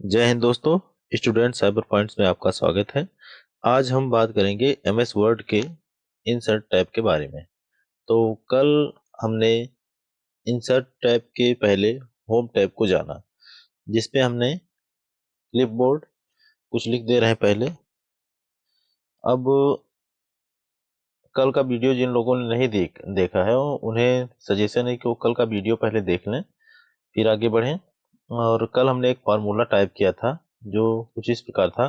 जय हिंद दोस्तों। Student cyber points में आपका स्वागत है। आज हम बात करेंगे एमएस वर्ड के इंसर्ट टैब के बारे में। तो कल हमने इंसर्ट टैब के पहले होम टैब को जाना, जिसपे हमने क्लिपबोर्ड कुछ लिख दे रहे हैं पहले। अब कल का वीडियो जिन लोगों ने नहीं देखा है उन्हें सजेशन है कि वो कल का वीडियो पहले देख लें, फिर आगे बढ़ें। और कल हमने एक फार्मूला टाइप किया था जो कुछ इस प्रकार था।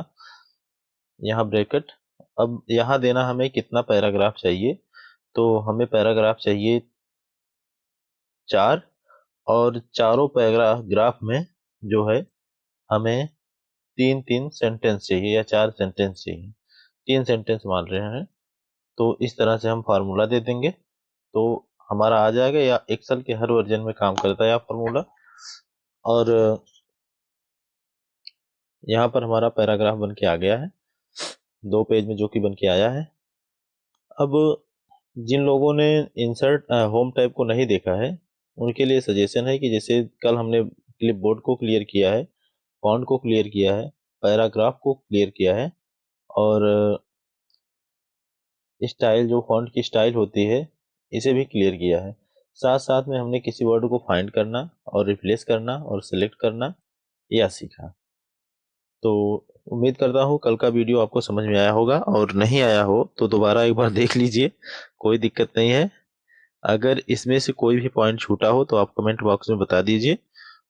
यहाँ ब्रैकेट, अब यहाँ देना हमें कितना पैराग्राफ चाहिए। तो हमें पैराग्राफ चाहिए 4, और चारों पैराग्राफ में जो है हमें 3-3 सेंटेंस चाहिए या 4 सेंटेंस चाहिए। 3 सेंटेंस मान रहे हैं। तो इस तरह से हम फार्मूला दे देंगे तो हमारा आ जाएगा, या एक्सेल के हर वर्जन में काम करता है यह फार्मूला। और यहाँ पर हमारा पैराग्राफ बन के आ गया है 2 पेज में, जो कि बन के आया है। अब जिन लोगों ने इंसर्ट होम टैब को नहीं देखा है उनके लिए सजेशन है कि जैसे कल हमने क्लिपबोर्ड को क्लियर किया है, फॉन्ट को क्लियर किया है, पैराग्राफ को क्लियर किया है, और स्टाइल, जो फॉन्ट की स्टाइल होती है, इसे भी क्लियर किया है। साथ साथ में हमने किसी वर्ड को फाइंड करना और रिप्लेस करना और सिलेक्ट करना यह सीखा। तो उम्मीद करता हूँ कल का वीडियो आपको समझ में आया होगा, और नहीं आया हो तो दोबारा एक बार देख लीजिए, कोई दिक्कत नहीं है। अगर इसमें से कोई भी पॉइंट छूटा हो तो आप कमेंट बॉक्स में बता दीजिए,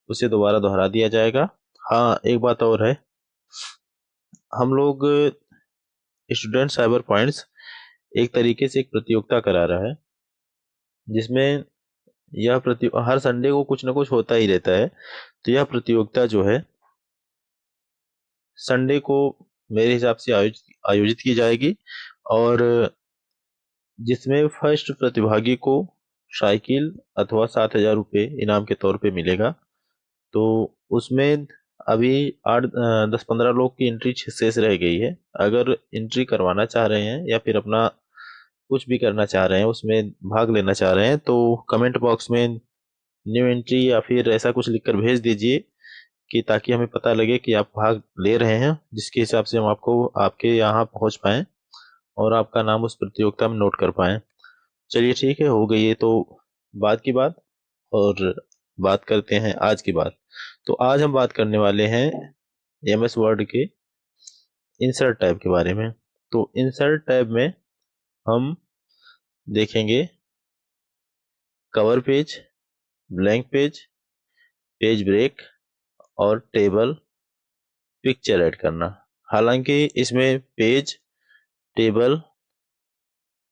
उसे दोबारा दोहरा दिया जाएगा। हाँ, एक बात और है, हम लोग स्टूडेंट साइबर पॉइंट्स एक तरीके से एक प्रतियोगिता करा रहा है, जिसमें यह हर संडे को कुछ ना कुछ होता ही रहता है। तो यह प्रतियोगिता जो है संडे को मेरे हिसाब से आयोजित की जाएगी, और जिसमें फर्स्ट प्रतिभागी को साइकिल अथवा 7,000 रुपये इनाम के तौर पे मिलेगा। तो उसमें अभी 10-15 लोग की एंट्री शेष रह गई है। अगर एंट्री करवाना चाह रहे हैं या फिर अपना कुछ भी करना चाह रहे हैं, उसमें भाग लेना चाह रहे हैं, तो कमेंट बॉक्स में न्यू एंट्री या फिर ऐसा कुछ लिखकर भेज दीजिए, कि ताकि हमें पता लगे कि आप भाग ले रहे हैं, जिसके हिसाब से हम आपको आपके यहाँ पहुँच पाएँ और आपका नाम उस प्रतियोगिता में नोट कर पाएँ। चलिए ठीक है, हो गई ये तो बात की बात। और बात करते हैं आज की बात। तो आज हम बात करने वाले हैं एमएस वर्ड के इंसर्ट टैब के बारे में। तो इंसर्ट टैब में हम देखेंगे cover page, blank page, page break और टेबल, पिक्चर ऐड करना। हालांकि इसमें page, table,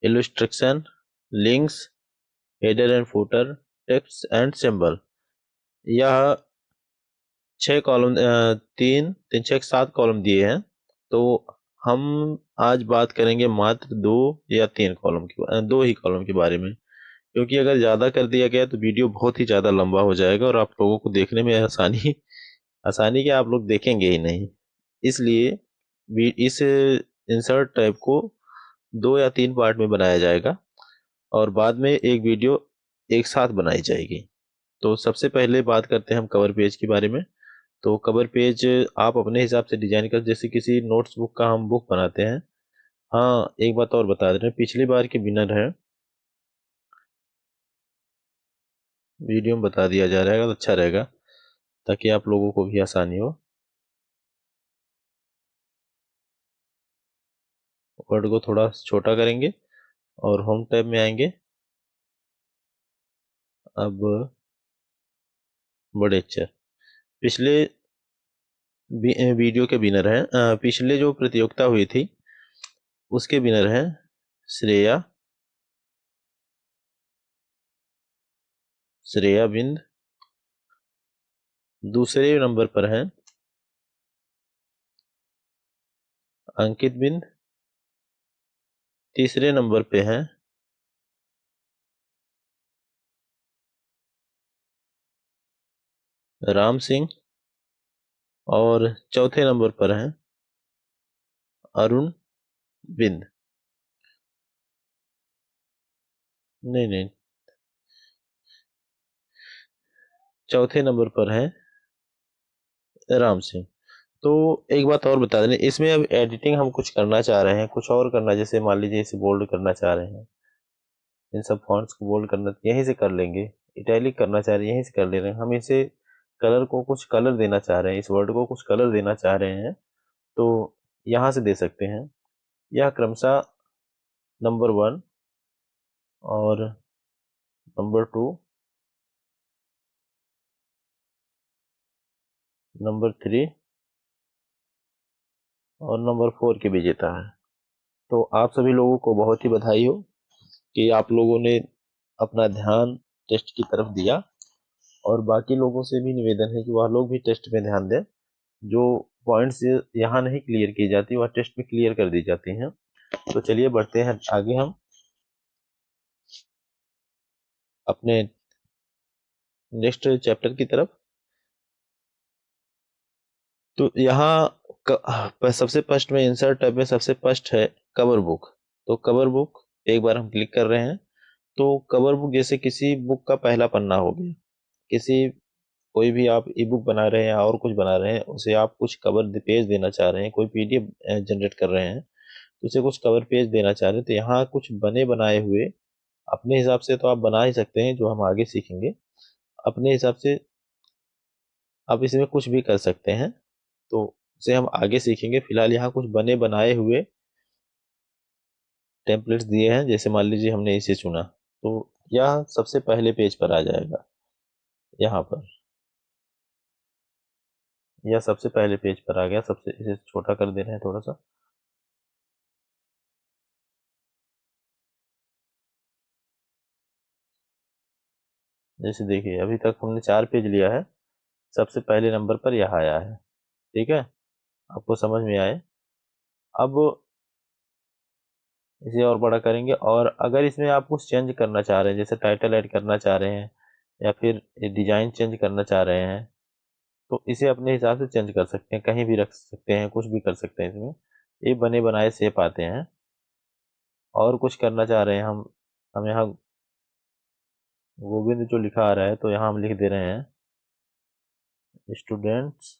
illustration, links, header and footer, text and symbol, यह 6 कॉलम, 3 3 6 7 कॉलम दिए हैं। तो हम आज बात करेंगे मात्र 2 या 3 कॉलम की, 2 ही कॉलम के बारे में, क्योंकि अगर ज़्यादा कर दिया गया तो वीडियो बहुत ही ज़्यादा लंबा हो जाएगा और आप लोगों को देखने में आसानी आसानी क्या, आप लोग देखेंगे ही नहीं। इसलिए इस इंसर्ट टाइप को 2 या 3 पार्ट में बनाया जाएगा, और बाद में एक वीडियो एक साथ बनाई जाएगी। तो सबसे पहले बात करते हैं हम कवर पेज के बारे में। तो कवर पेज आप अपने हिसाब से डिजाइन कर, जैसे किसी नोट्स बुक का हम बुक बनाते हैं। हाँ, एक बात और बता दे रहे हैं, पिछली बार के विनर है, वीडियो में बता दिया जा रहा है तो अच्छा रहेगा, ताकि आप लोगों को भी आसानी हो। वर्ड को थोड़ा छोटा करेंगे और होम टैब में आएंगे। अब बड़े अक्षर, पिछले वीडियो के विनर हैं, पिछले जो प्रतियोगिता हुई थी उसके विनर हैं श्रेया, श्रेया बिंद। दूसरे नंबर पर हैं अंकित बिंद। तीसरे नंबर पे हैं राम सिंह। और चौथे नंबर पर हैं अरुण बिंद। नहीं नहीं, चौथे नंबर पर हैं राम सिंह। तो एक बात और बता दें, इसमें अब एडिटिंग हम कुछ करना चाह रहे हैं, कुछ और करना, जैसे मान लीजिए इसे बोल्ड करना चाह रहे हैं, इन सब फॉन्ट्स को बोल्ड करना यहीं से कर लेंगे, इटैलिक करना चाह रहे हैं यहीं से कर ले रहे हैं, हम इसे कलर को कुछ कलर देना चाह रहे हैं, इस वर्ड को कुछ कलर देना चाह रहे हैं, तो यहाँ से दे सकते हैं। यह क्रमशः नंबर 1 और नंबर 2, नंबर 3 और नंबर 4 के विजेता है। तो आप सभी लोगों को बहुत ही बधाई हो कि आप लोगों ने अपना ध्यान टेस्ट की तरफ दिया, और बाकी लोगों से भी निवेदन है कि वह लोग भी टेस्ट में ध्यान दें। जो पॉइंट्स यहाँ नहीं क्लियर की जाती वह टेस्ट में क्लियर कर दी जाती हैं। तो चलिए बढ़ते हैं आगे हम अपने नेक्स्ट चैप्टर की तरफ। तो यहाँ सबसे फर्स्ट में इंसर्ट टैब में सबसे फर्स्ट है कवर बुक। तो कवर बुक एक बार हम क्लिक कर रहे हैं। तो कवर बुक जैसे किसी बुक का पहला पन्ना हो गया, किसी कोई भी आप ई बुक बना रहे हैं और कुछ बना रहे हैं, उसे आप कुछ कवर पेज देना चाह रहे हैं, कोई पीडीएफ जनरेट कर रहे हैं तो उसे कुछ कवर पेज देना चाह रहे हैं, तो यहाँ कुछ बने बनाए हुए अपने हिसाब से तो आप बना ही सकते हैं, जो हम आगे सीखेंगे। अपने हिसाब से आप इसमें कुछ भी कर सकते हैं, तो उसे हम आगे सीखेंगे। फिलहाल यहाँ कुछ बने बनाए हुए टेम्पलेट्स दिए हैं, जैसे मान लीजिए हमने इसे चुना, तो यह सबसे पहले पेज पर आ जाएगा। यहाँ पर यह सबसे पहले पेज पर आ गया। सबसे इसे छोटा कर दे रहे हैं थोड़ा सा। जैसे देखिए अभी तक हमने 4 पेज लिया है, सबसे पहले नंबर पर यह आया है। ठीक है, आपको समझ में आए। अब इसे और बड़ा करेंगे, और अगर इसमें आप कुछ चेंज करना चाह रहे हैं, जैसे टाइटल ऐड करना चाह रहे हैं या फिर डिजाइन चेंज करना चाह रहे हैं, तो इसे अपने हिसाब से चेंज कर सकते हैं, कहीं भी रख सकते हैं, कुछ भी कर सकते हैं इसमें। ये बने बनाए शेप आते हैं। और कुछ करना चाह रहे हैं हम यहाँ गोविंद जो लिखा आ रहा है, तो यहाँ हम लिख दे रहे हैं स्टूडेंट्स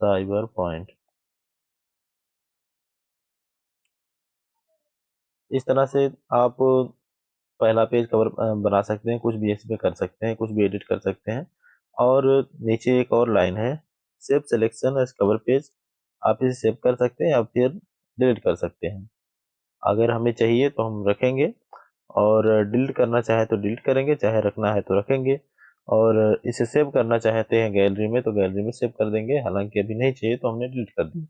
साइबर पॉइंट। इस तरह से आप पहला पेज कवर बना सकते हैं, कुछ भी इसमें कर सकते हैं, कुछ भी एडिट कर सकते हैं। और नीचे एक और लाइन है, save selection as cover page. आप इसे सेव कर सकते हैं या फिर डिलीट कर सकते हैं। अगर हमें चाहिए तो हम रखेंगे, और डिलीट करना चाहे तो डिलीट करेंगे, चाहे रखना है तो रखेंगे। और इसे सेव करना चाहते हैं गैलरी में तो गैलरी में सेव कर देंगे, हालांकि अभी नहीं चाहिए तो हमने डिलीट कर दिया।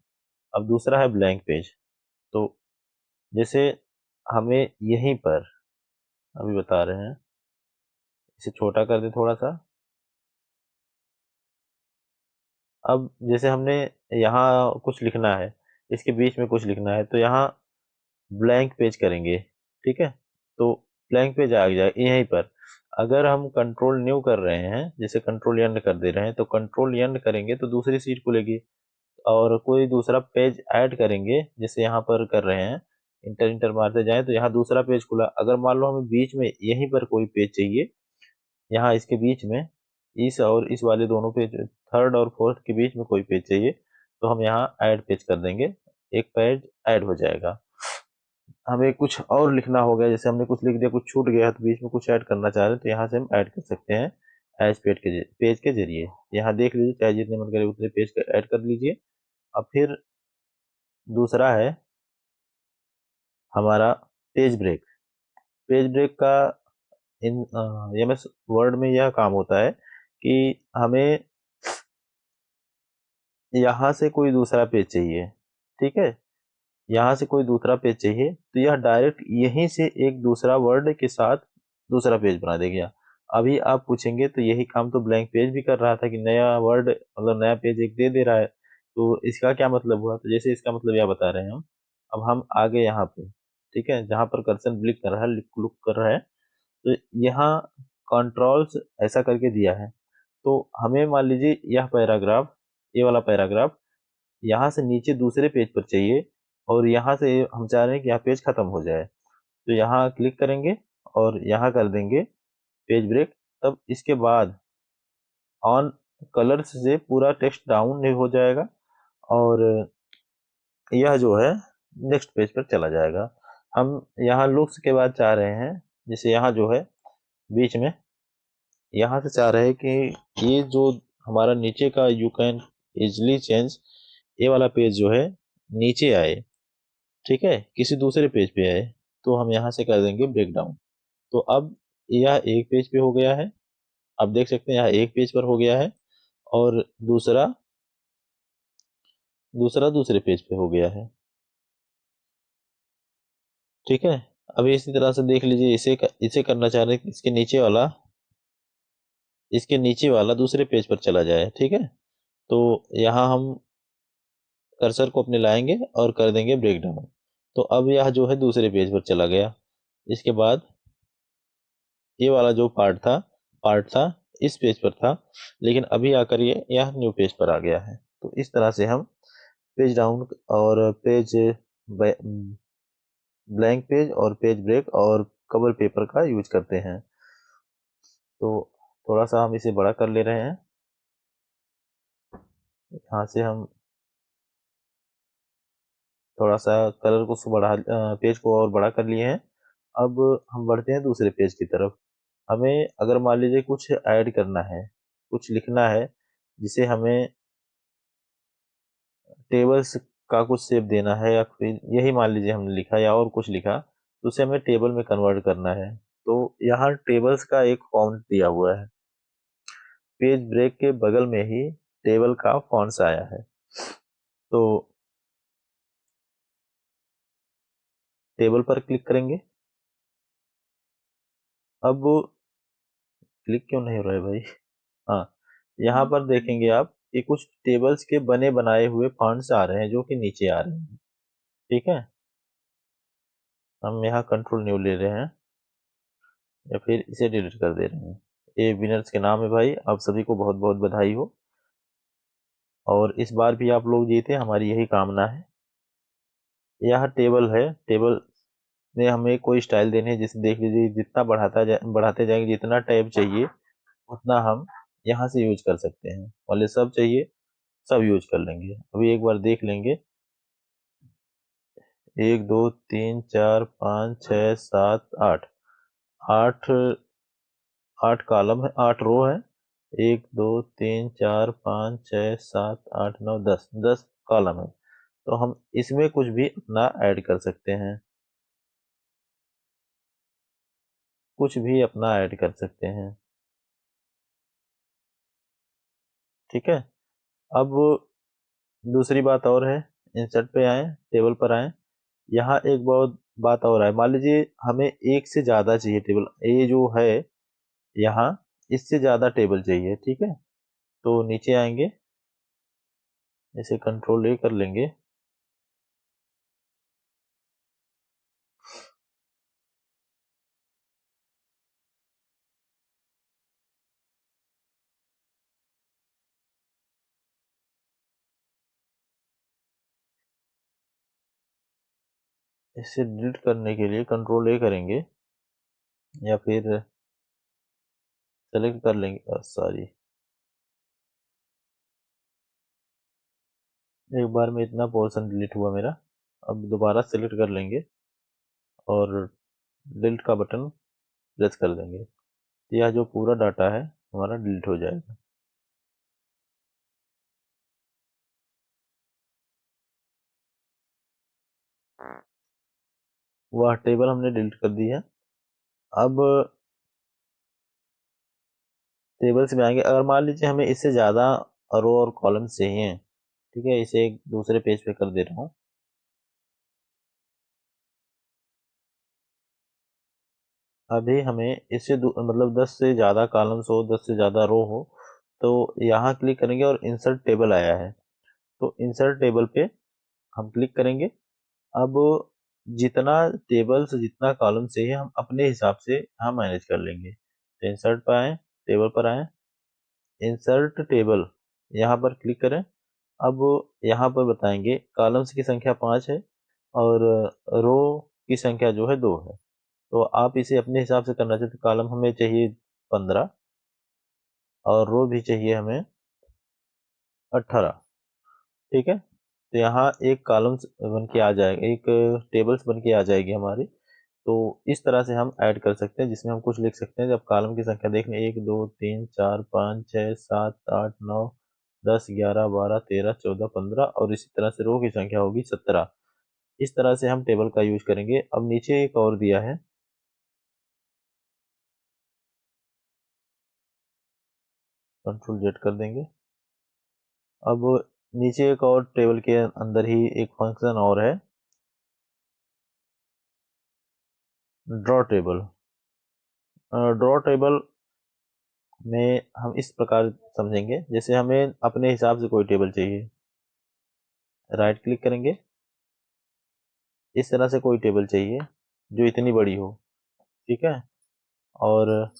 अब दूसरा है ब्लैंक पेज। तो जैसे हमें यहीं पर अभी बता रहे हैं, इसे छोटा कर दे थोड़ा सा। अब जैसे हमने यहाँ कुछ लिखना है, इसके बीच में कुछ लिखना है, तो यहाँ ब्लैंक पेज करेंगे। ठीक है, तो ब्लैंक पेज आ जाए यहीं पर। अगर हम कंट्रोल न्यू कर रहे हैं, जैसे कंट्रोल एंड कर दे रहे हैं, तो कंट्रोल एंड करेंगे तो दूसरी सीट खुलेगी, और कोई दूसरा पेज ऐड करेंगे, जैसे यहाँ पर कर रहे हैं, इंटर इंटर मारते जाएं तो यहाँ दूसरा पेज खुला। अगर मान लो हमें बीच में यहीं पर कोई पेज चाहिए, यहाँ इसके बीच में इस और इस वाले दोनों पेज, थर्ड और फोर्थ के बीच में कोई पेज चाहिए, तो हम यहाँ ऐड पेज कर देंगे, एक पेज ऐड हो जाएगा। हमें कुछ और लिखना हो गया, जैसे हमने कुछ लिख दिया, कुछ छूट गया तो बीच में कुछ ऐड करना चाह रहे हैं, तो यहाँ से हम ऐड कर सकते हैं एज पेज के जरिए। यहाँ देख लीजिए, चाहे जितने मन करे उतने पेज ऐड कर लीजिए। अब फिर दूसरा है हमारा पेज ब्रेक। पेज ब्रेक का इन एमएस वर्ड में यह काम होता है कि हमें यहाँ से कोई दूसरा पेज चाहिए। ठीक है, यहाँ से कोई दूसरा पेज चाहिए, तो यह डायरेक्ट यहीं से एक दूसरा वर्ड के साथ दूसरा पेज बना देगा। अभी आप पूछेंगे तो यही काम तो ब्लैंक पेज भी कर रहा था, कि नया वर्ड मतलब नया पेज एक दे दे रहा है, तो इसका क्या मतलब हुआ। तो जैसे इसका मतलब यह बता रहे हैं हम। अब हम आगे यहाँ पे, ठीक है, जहाँ पर कर्सर ब्लिक कर रहा है, लुक कर रहा है, तो यहाँ कंट्रोल्स ऐसा करके दिया है। तो हमें मान लीजिए यह पैराग्राफ, ये वाला पैराग्राफ यहाँ से नीचे दूसरे पेज पर चाहिए, और यहाँ से हम चाह रहे हैं कि यह पेज खत्म हो जाए, तो यहाँ क्लिक करेंगे और यहाँ कर देंगे पेज ब्रेक। तब इसके बाद ऑन कलर्स से पूरा टेक्स्ट डाउन नहीं हो जाएगा और यह जो है नेक्स्ट पेज पर चला जाएगा। हम यहाँ लुक्स के बाद चाह रहे हैं, जैसे यहाँ जो है बीच में यहाँ से चाह रहे हैं कि ये जो हमारा नीचे का यू कैन इजली चेंज, ये वाला पेज जो है नीचे आए, ठीक है, किसी दूसरे पेज पे आए, तो हम यहाँ से कर देंगे ब्रेक डाउन। तो अब यह एक पेज पे हो गया है, आप देख सकते हैं यहाँ एक पेज पर हो गया है और दूसरा दूसरा दूसरे पेज पे हो गया है, ठीक है। अभी इसी तरह से देख लीजिए, इसे करना चाह रहे हैं कि इसके नीचे वाला दूसरे पेज पर चला जाए, ठीक है। तो यहाँ हम कर्सर को अपने लाएंगे और कर देंगे ब्रेक डाउन। तो अब यह जो है दूसरे पेज पर चला गया। इसके बाद ये वाला जो पार्ट था इस पेज पर था, लेकिन अभी आकर ये यह न्यू पेज पर आ गया है। तो इस तरह से हम पेज डाउन और पेज ब्लैंक पेज और पेज ब्रेक और कवर पेपर का यूज करते हैं। तो थोड़ा सा हम इसे बड़ा कर ले रहे हैं, यहाँ से हम थोड़ा सा कलर को पेज को और बड़ा कर लिए हैं। अब हम बढ़ते हैं दूसरे पेज की तरफ। हमें अगर मान लीजिए कुछ ऐड करना है, कुछ लिखना है, जिसे हमें टेबल्स का कुछ शेप देना है, या फिर यही मान लीजिए हमने लिखा या और कुछ लिखा, तो उसे हमें टेबल में कन्वर्ट करना है। तो यहाँ टेबल्स का एक फॉन्ट दिया हुआ है, पेज ब्रेक के बगल में ही टेबल का फॉन्ट्स आया है। तो टेबल पर क्लिक करेंगे। अब क्लिक क्यों नहीं हो रहा है भाई? हाँ, यहाँ पर देखेंगे आप कि कुछ टेबल्स के बने बनाए हुए फॉन्ट्स आ रहे हैं जो कि नीचे आ रहे हैं, ठीक है। हम यहाँ कंट्रोल न्यू ले रहे हैं या फिर इसे डिलीट कर दे रहे हैं। ये विनर्स के नाम है भाई, आप सभी को बहुत बहुत बधाई हो और इस बार भी आप लोग जीते, हमारी यही कामना है। यह टेबल है, टेबल में हमें कोई स्टाइल देनी है, जिसे देख लीजिए जितना बढ़ाते जाएंगे, जितना टैब चाहिए उतना हम यहाँ से यूज कर सकते हैं। वाले सब चाहिए सब यूज कर लेंगे। अभी एक बार देख लेंगे, 1 2 3 4 5 6 7 8, आठ आठ कॉलम है, 8 रो है। 1 2 3 4 5 6 7 8 9 10, 10 कॉलम है। तो हम इसमें कुछ भी अपना ऐड कर सकते हैं, कुछ भी अपना ऐड कर सकते हैं, ठीक है। अब दूसरी बात और है, इंसर्ट पे आए, टेबल पर आए। यहाँ एक बहुत बात और है, मान लीजिए हमें एक से ज्यादा चाहिए टेबल, ये जो है यहाँ इससे ज्यादा टेबल चाहिए, ठीक है। तो नीचे आएंगे, इसे कंट्रोल ए कर लेंगे, इसे डिलीट करने के लिए कंट्रोल ए करेंगे या फिर सेलेक्ट कर लेंगे, सॉरी, एक बार में इतना पोर्शन डिलीट हुआ मेरा। अब दोबारा सेलेक्ट कर लेंगे और डिलीट का बटन प्रेस कर देंगे, तो यह जो पूरा डाटा है हमारा डिलीट हो जाएगा। वह टेबल हमने डिलीट कर दी है। अब टेबल्स में आएंगे, अगर मान लीजिए हमें इससे ज़्यादा रो और कॉलम चाहिए, ठीक है, इसे एक दूसरे पेज पे कर दे रहा हूँ। अभी हमें इससे मतलब 10 से ज़्यादा कॉलम्स हो, 10 से ज़्यादा रो हो, तो यहाँ क्लिक करेंगे और इंसर्ट टेबल आया है, तो इंसर्ट टेबल पे हम क्लिक करेंगे। अब जितना टेबल्स जितना कॉलम चाहिए हम अपने हिसाब से हम मैनेज कर लेंगे। तो इंसर्ट पर आए, टेबल पर आए, इंसर्ट टेबल यहाँ पर क्लिक करें। अब यहाँ पर बताएंगे कॉलम्स की संख्या 5 है और रो की संख्या जो है 2 है। तो आप इसे अपने हिसाब से करना चाहते, कॉलम हमें चाहिए 15 और रो भी चाहिए हमें 18। ठीक है, तो यहाँ एक कॉलम्स बन के आ जाएगा, एक टेबल्स बन के आ जाएगी हमारी। तो इस तरह से हम ऐड कर सकते हैं, जिसमें हम कुछ लिख सकते हैं। जब कॉलम की संख्या देख लें, 1 2 3 4 5 6 7 8 9 10 11 12 13 14 और इसी तरह से रो की संख्या होगी 17। इस तरह से हम टेबल का यूज करेंगे। अब नीचे एक और दिया है, कंट्रोल जेड कर देंगे। अब नीचे एक और टेबल के अंदर ही एक फंक्शन और है, ड्रॉ टेबल। ड्रॉ टेबल में हम इस प्रकार समझेंगे, जैसे हमें अपने हिसाब से कोई टेबल चाहिए, राइट क्लिक करेंगे, इस तरह से कोई टेबल चाहिए जो इतनी बड़ी हो। ठीक है, और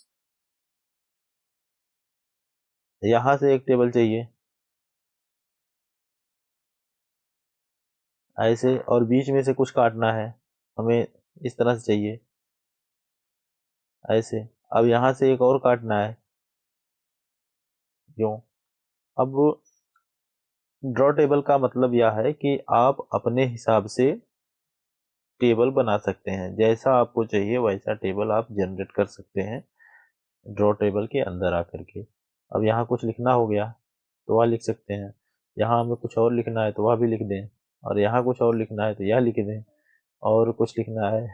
यहाँ से एक टेबल चाहिए ऐसे, और बीच में से कुछ काटना है हमें, इस तरह से चाहिए ऐसे। अब यहाँ से एक और काटना है, क्यों। अब ड्रॉ टेबल का मतलब यह है कि आप अपने हिसाब से टेबल बना सकते हैं, जैसा आपको चाहिए वैसा टेबल आप जनरेट कर सकते हैं ड्रॉ टेबल के अंदर आकर के। अब यहाँ कुछ लिखना हो गया तो वह लिख सकते हैं, यहाँ हमें कुछ और लिखना है तो वह भी लिख दें, और यहाँ कुछ और लिखना है तो यह लिख दें, और कुछ लिखना है,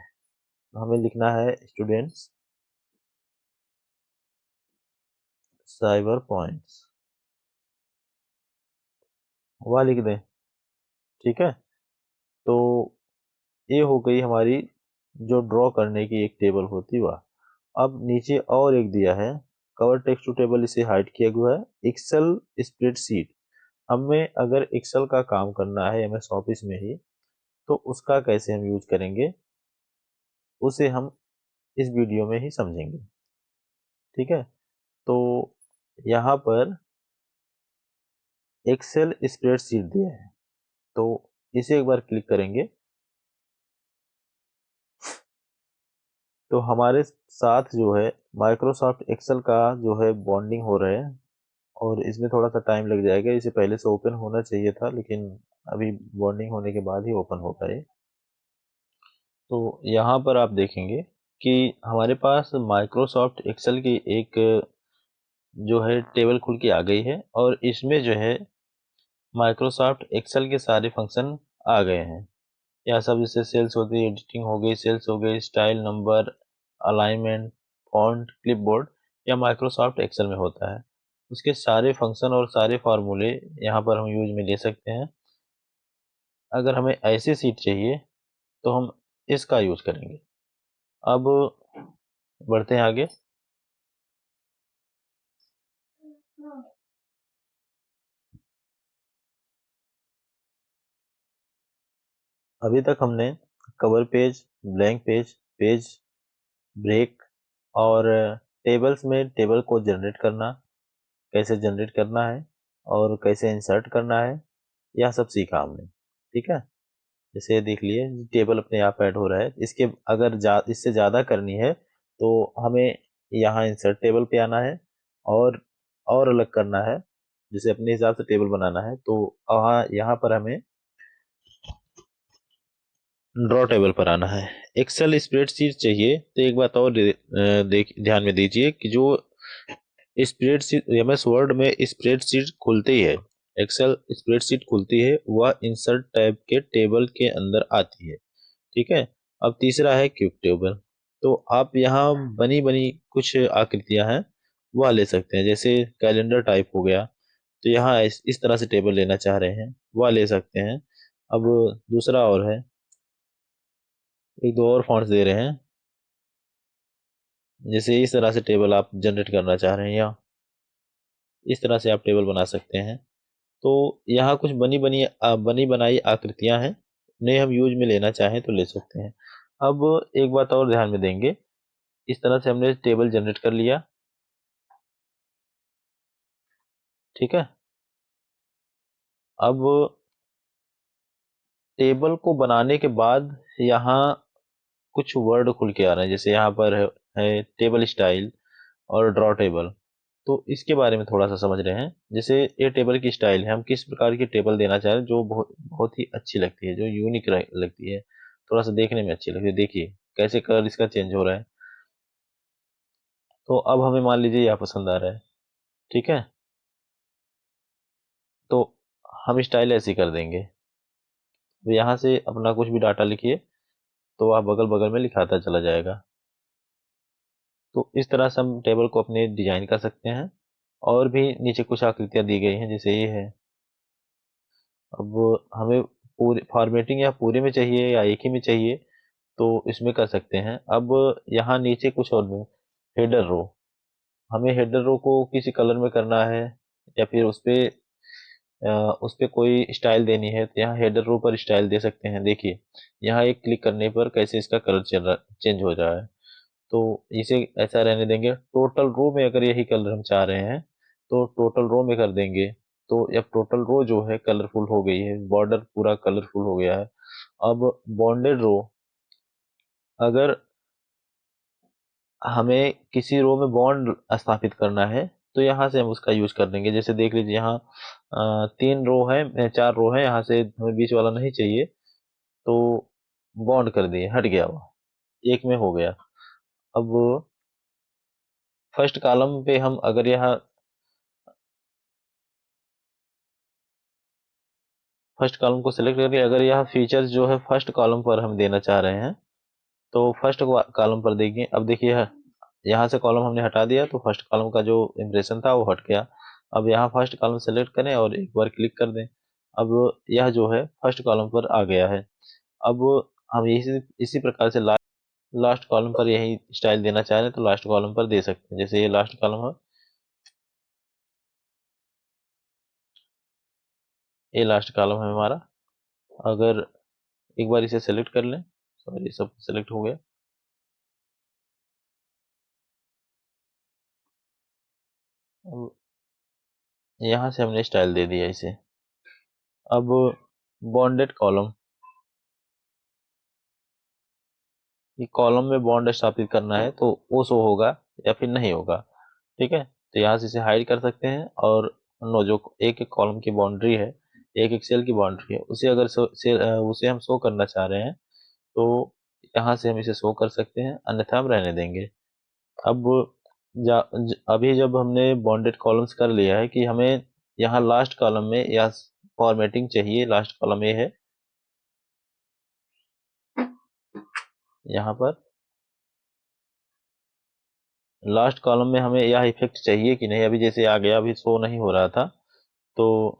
हमें लिखना है स्टूडेंट्स साइबर पॉइंट्स, वह लिख दें। ठीक है, तो ये हो गई हमारी जो ड्रॉ करने की एक टेबल होती वह। अब नीचे और एक दिया है, कवर टेक्स्ट टू टेबल, इसे हाइड किया हुआ है, एक्सेल स्प्रेडशीट। हमें अगर एक्सेल का काम करना है एमएस ऑफिस में ही, तो उसका कैसे हम यूज करेंगे उसे हम इस वीडियो में ही समझेंगे। ठीक है, तो यहाँ पर एक्सेल स्प्रेडशीट दिया है, तो इसे एक बार क्लिक करेंगे तो हमारे साथ जो है माइक्रोसॉफ्ट एक्सेल का जो है बॉन्डिंग हो रहा है, और इसमें थोड़ा सा टाइम लग जाएगा। इसे पहले से ओपन होना चाहिए था, लेकिन अभी बॉन्डिंग होने के बाद ही ओपन होगा ये। तो यहाँ पर आप देखेंगे कि हमारे पास माइक्रोसॉफ्ट एक्सेल की एक जो है टेबल खुल के आ गई है, और इसमें जो है माइक्रोसॉफ्ट एक्सेल के सारे फंक्शन आ गए हैं। यहाँ सब जैसे सेल्स होती है, एडिटिंग हो गई, सेल्स हो गई, style, number, alignment, font, clipboard, या माइक्रोसॉफ्ट एक्सेल में होता है। उसके सारे फंक्शन और सारे फार्मूले यहाँ पर हम यूज में ले सकते हैं। अगर हमें ऐसी सीट चाहिए तो हम इसका यूज करेंगे। अब बढ़ते हैं आगे। अभी तक हमने cover page, blank page, page break, और टेबल्स में टेबल को जनरेट करना, कैसे जनरेट करना है और कैसे इंसर्ट करना है, यह सब सीखा हमने। ठीक है, जैसे देख लिए टेबल अपने आप ऐड हो रहा है। इसके अगर इससे ज़्यादा करनी है तो हमें यहाँ इंसर्ट टेबल पे आना है, और अलग करना है, जैसे अपने हिसाब से टेबल बनाना है तो वहाँ यहाँ पर हमें ड्रॉ टेबल पर आना है। एक्सेल स्प्रेडशीट चाहिए तो एक बात और देख ध्यान में दीजिए कि जो स्प्रेडशीट एमएस वर्ड में स्प्रेडशीट खुलती है, एक्सेल स्प्रेडशीट खुलती है, वह इंसर्ट टैब के टेबल के अंदर आती है। ठीक है, अब तीसरा है क्यूब टेबल। तो आप यहाँ बनी बनी कुछ आकृतियां हैं वह ले सकते हैं, जैसे कैलेंडर टाइप हो गया, तो यहाँ इस तरह से टेबल लेना चाह रहे हैं वह ले सकते हैं। अब दूसरा और है, एक दो और फॉन्ट्स दे रहे हैं, जैसे इस तरह से टेबल आप जनरेट करना चाह रहे हैं, या इस तरह से आप टेबल बना सकते हैं। तो यहाँ कुछ बनी बनाई आकृतियां हैं, उन्हें हम यूज में लेना चाहें तो ले सकते हैं। अब एक बात और ध्यान में देंगे, इस तरह से हमने टेबल जनरेट कर लिया। ठीक है, अब टेबल को बनाने के बाद यहाँ कुछ वर्ड खुल के आ रहे हैं, जैसे यहाँ पर है टेबल स्टाइल और ड्रॉ टेबल। तो इसके बारे में थोड़ा सा समझ रहे हैं। जैसे ये टेबल की स्टाइल है, हम किस प्रकार की टेबल देना चाह रहे हैं जो बहुत बहुत ही अच्छी लगती है, जो यूनिक लगती है, थोड़ा सा देखने में अच्छी लगती है। देखिए कैसे कलर इसका चेंज हो रहा है। तो अब हमें मान लीजिए यह पसंद आ रहा है, ठीक है। तो हम स्टाइल ऐसी कर देंगे, तो यहाँ से अपना कुछ भी डाटा लिखिए, तो आप बगल बगल में लिखाता चला जाएगा। तो इस तरह से हम टेबल को अपने डिजाइन कर सकते हैं। और भी नीचे कुछ आकृतियां दी गई हैं, जैसे ये है। अब हमें पूरे फॉर्मेटिंग या पूरे में चाहिए या एक ही में चाहिए, तो इसमें कर सकते हैं। अब यहाँ नीचे कुछ और में हेडर रो, हमें हेडर रो को किसी कलर में करना है या फिर उस पे कोई स्टाइल देनी है, तो यहाँ हेडर रो पर स्टाइल दे सकते हैं। देखिए यहाँ एक क्लिक करने पर कैसे इसका कलर चेंज हो रहा है। तो इसे ऐसा रहने देंगे। टोटल रो में अगर यही कलर हम चाह रहे हैं, तो टोटल रो में कर देंगे। तो अब टोटल रो जो है कलरफुल हो गई है, बॉर्डर पूरा कलरफुल हो गया है। अब बॉन्डेड रो, अगर हमें किसी रो में बॉन्ड स्थापित करना है, तो यहाँ से हम उसका यूज कर देंगे। जैसे देख लीजिए यहाँ 3 रो है, 4 रो है, यहाँ से हमें बीच वाला नहीं चाहिए, तो बॉन्ड कर दिए, हट गया वो, एक में हो गया। अब फर्स्ट कॉलम पे हम अगर यहाँ फर्स्ट कॉलम को सिलेक्ट करके अगर यह फीचर्स जो है फर्स्ट कॉलम पर हम देना चाह रहे हैं, तो फर्स्ट कॉलम पर देंगे। अब देखिए यहाँ से कॉलम हमने हटा दिया, तो फर्स्ट कॉलम का जो इम्प्रेशन था वो हट गया। अब यहाँ फर्स्ट कॉलम सेलेक्ट करें और एक बार क्लिक कर दें। अब यह जो है फर्स्ट कॉलम पर आ गया है। अब हम इसी इसी प्रकार से लास्ट कॉलम पर यही स्टाइल देना चाह रहे हैं, तो लास्ट कॉलम पर दे सकते हैं। जैसे ये लास्ट कॉलम है, ये लास्ट कॉलम है हमारा। अगर एक बार इसे सेलेक्ट कर लें, सॉरी सब सेलेक्ट हो गया। अब यहाँ से हमने स्टाइल दे दिया इसे। अब बॉन्डेड कॉलम, ये कॉलम में बॉन्ड स्थापित करना है, तो वो शो होगा या फिर नहीं होगा, ठीक है। तो यहाँ से इसे हाइड कर सकते हैं। और नो, जो एक एक कॉलम की बाउंड्री है, एक एक सेल की बाउंड्री है, उसे अगर उसे हम शो करना चाह रहे हैं, तो यहाँ से हम इसे शो कर सकते हैं, अन्यथा हम रहने देंगे। अब अभी जब हमने बॉन्डेड कॉलम्स कर लिया है कि हमें यहाँ लास्ट कॉलम में या फॉर्मेटिंग चाहिए, लास्ट कॉलम ये है, यहाँ पर लास्ट कॉलम में हमें यह इफेक्ट चाहिए कि नहीं। अभी जैसे आ गया, अभी शो नहीं हो रहा था, तो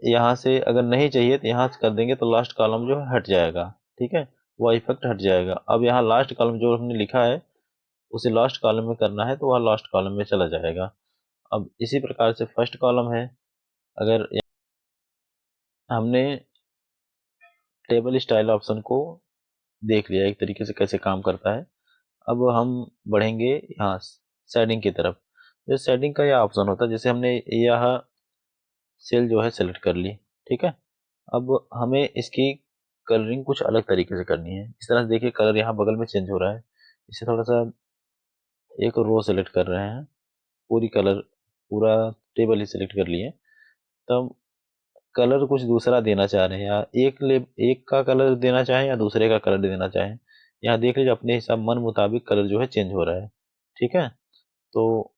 यहाँ से अगर नहीं चाहिए तो यहाँ से कर देंगे, तो लास्ट कॉलम जो है हट जाएगा, ठीक है, वह इफेक्ट हट जाएगा। अब यहाँ लास्ट कॉलम जो हमने लिखा है उसे लास्ट कॉलम में करना है, तो वह लास्ट कॉलम में चला जाएगा। अब इसी प्रकार से फर्स्ट कॉलम है। अगर हमने टेबल स्टाइल ऑप्शन को देख लिया एक तरीके से कैसे काम करता है, अब हम बढ़ेंगे यहाँ सेटिंग की तरफ। जो सेटिंग का यह ऑप्शन होता है, जैसे हमने यह सेल जो है सेलेक्ट कर ली, ठीक है। अब हमें इसकी कलरिंग कुछ अलग तरीके से करनी है। इस तरह से देखिए कलर यहाँ बगल में चेंज हो रहा है। इसे थोड़ा सा एक रो सेलेक्ट कर रहे हैं, पूरी कलर पूरा टेबल ही सेलेक्ट कर लिए। तब कलर कुछ दूसरा देना चाह रहे हैं, या एक का कलर देना चाहें या दूसरे का कलर देना चाहें, यहाँ देख लीजिए अपने हिसाब मन मुताबिक कलर जो है चेंज हो रहा है, ठीक है। तो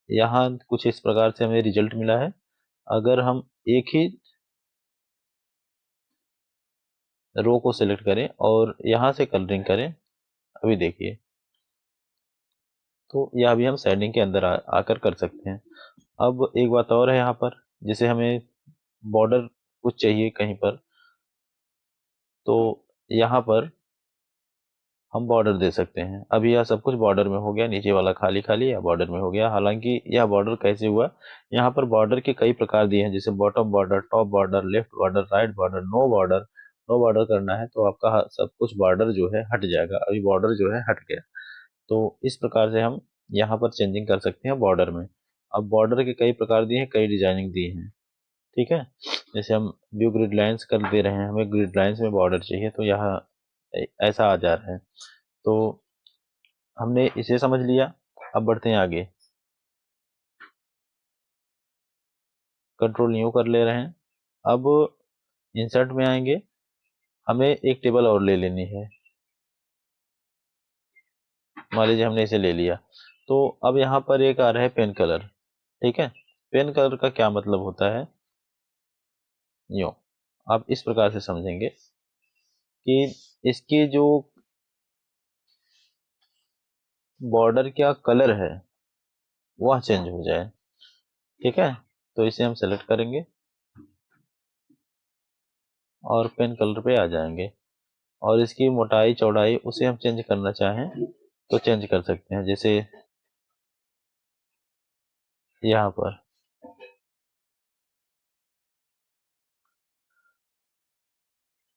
यहाँ कुछ इस प्रकार से हमें रिजल्ट मिला है। अगर हम एक ही रो को सिलेक्ट करें और यहाँ से कलरिंग करें, अभी देखिए, तो यह भी हम सेटिंग के अंदर आकर कर सकते हैं। अब एक बात और है यहाँ पर, जैसे हमें बॉर्डर कुछ चाहिए कहीं पर, तो यहाँ पर हम बॉर्डर दे सकते हैं। अभी यह सब कुछ बॉर्डर में हो गया, नीचे वाला खाली खाली या बॉर्डर में हो गया। हालांकि यह बॉर्डर कैसे हुआ, यहाँ पर बॉर्डर के कई प्रकार दिए हैं, जैसे bottom border, top border, left border, right border, no border. No border करना है तो आपका सब कुछ बॉर्डर जो है हट जाएगा। अभी बॉर्डर जो है हट गया। तो इस प्रकार से हम यहाँ पर चेंजिंग कर सकते हैं बॉर्डर में। अब बॉर्डर के कई प्रकार दिए हैं, कई डिजाइनिंग दी हैं, ठीक है। जैसे हम व्यू ग्रिड लाइंस कर दे रहे हैं, हमें ग्रिड लाइंस में बॉर्डर चाहिए, तो यहाँ ऐसा आ जा रहा है। तो हमने इसे समझ लिया। अब बढ़ते हैं आगे। कंट्रोल न्यू कर ले रहे हैं। अब इंसर्ट में आएंगे, हमें एक टेबल और ले लेनी है। मान लीजिए हमने इसे ले लिया, तो अब यहाँ पर एक आ रहा है पेन कलर। ठीक है, पेन कलर का क्या मतलब होता है, यूँ आप इस प्रकार से समझेंगे कि इसकी जो बॉर्डर का कलर है वह चेंज हो जाए। ठीक है, तो इसे हम सेलेक्ट करेंगे और पेन कलर पे आ जाएंगे, और इसकी मोटाई चौड़ाई उसे हम चेंज करना चाहें तो चेंज कर सकते हैं। जैसे यहाँ पर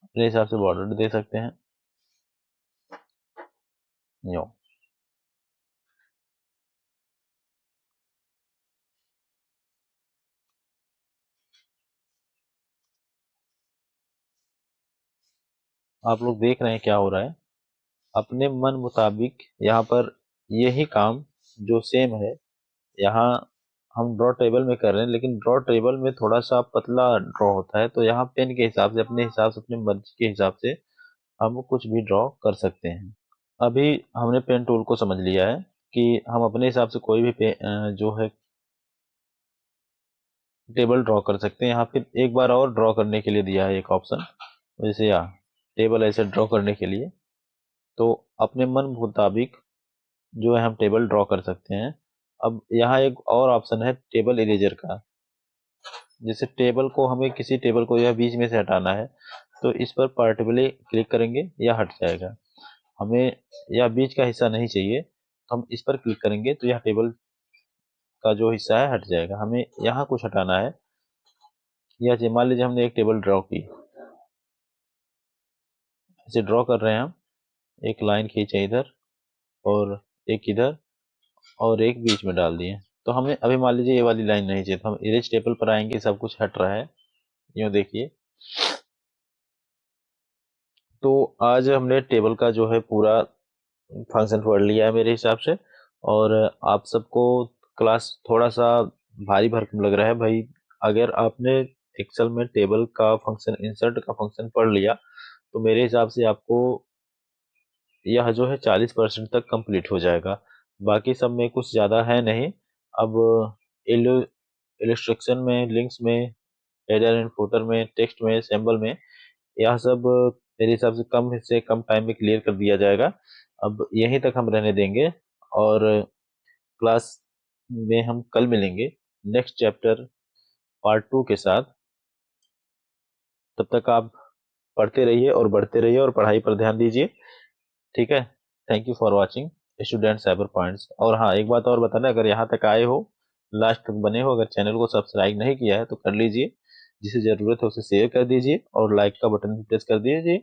अपने हिसाब से बॉर्डर दे सकते हैं, यूँ। आप लोग देख रहे हैं क्या हो रहा है, अपने मन मुताबिक यहाँ पर यही काम जो सेम है यहाँ हम ड्रॉ टेबल में कर रहे हैं, लेकिन ड्रॉ टेबल में थोड़ा सा पतला ड्रॉ होता है, तो यहाँ पेन के हिसाब से, अपने हिसाब से, अपनी मर्जी के हिसाब से हम कुछ भी ड्रॉ कर सकते हैं। अभी हमने पेन टूल को समझ लिया है कि हम अपने हिसाब से कोई भी जो है टेबल ड्रॉ कर सकते हैं। यहाँ पे एक बार और ड्रॉ करने के लिए दिया है एक ऑप्शन, जैसे यहाँ टेबल ऐसे ड्रॉ करने के लिए, तो अपने मन मुताबिक जो है हम टेबल ड्रॉ कर सकते हैं। अब यहाँ एक और ऑप्शन है टेबल इरेजर का। जैसे टेबल को, हमें किसी टेबल को यह बीच में से हटाना है, तो इस पर पार्टिकुलरली क्लिक करेंगे, यह हट जाएगा। हमें यह बीच का हिस्सा नहीं चाहिए, तो हम इस पर क्लिक करेंगे तो यह टेबल का जो हिस्सा है हट जाएगा। हमें यहाँ कुछ हटाना है, या मान लीजिए हमने एक टेबल ड्रॉ की, इसे ड्रॉ कर रहे हैं हम, एक लाइन खींचे इधर और एक इधर और एक बीच में डाल दिए, तो हमें अभी मान लीजिए ये वाली लाइन नहीं चाहिए, तो हम इरेज टेबल पर आएंगे, सब कुछ हट रहा है, यूँ देखिए। तो आज हमने टेबल का जो है पूरा फंक्शन पढ़ लिया है मेरे हिसाब से, और आप सबको क्लास थोड़ा सा भारी भरकम लग रहा है भाई। अगर आपने एक्सेल में टेबल का फंक्शन, इंसर्ट का फंक्शन पढ़ लिया, तो मेरे हिसाब से आपको यह जो है 40% तक कंप्लीट हो जाएगा। बाकी सब में कुछ ज़्यादा है नहीं। अब इलस्ट्रक्शन में, लिंक्स में, हेडर एंड फुटर में, टेक्स्ट में, सिंबल में, यह सब मेरे हिसाब से कम से कम टाइम में क्लियर कर दिया जाएगा। अब यहीं तक हम रहने देंगे, और क्लास में हम कल मिलेंगे नेक्स्ट चैप्टर पार्ट 2 के साथ। तब तक आप पढ़ते रहिए और बढ़ते रहिए और पढ़ाई पर ध्यान दीजिए। ठीक है, thank you for watching student cyber points. और हाँ, एक बात और बताना, अगर यहाँ तक आए हो, लास्ट तक बने हो, अगर चैनल को सब्सक्राइब नहीं किया है तो कर लीजिए, जिसे ज़रूरत है उसे शेयर कर दीजिए और लाइक का बटन प्रेस कर दीजिए।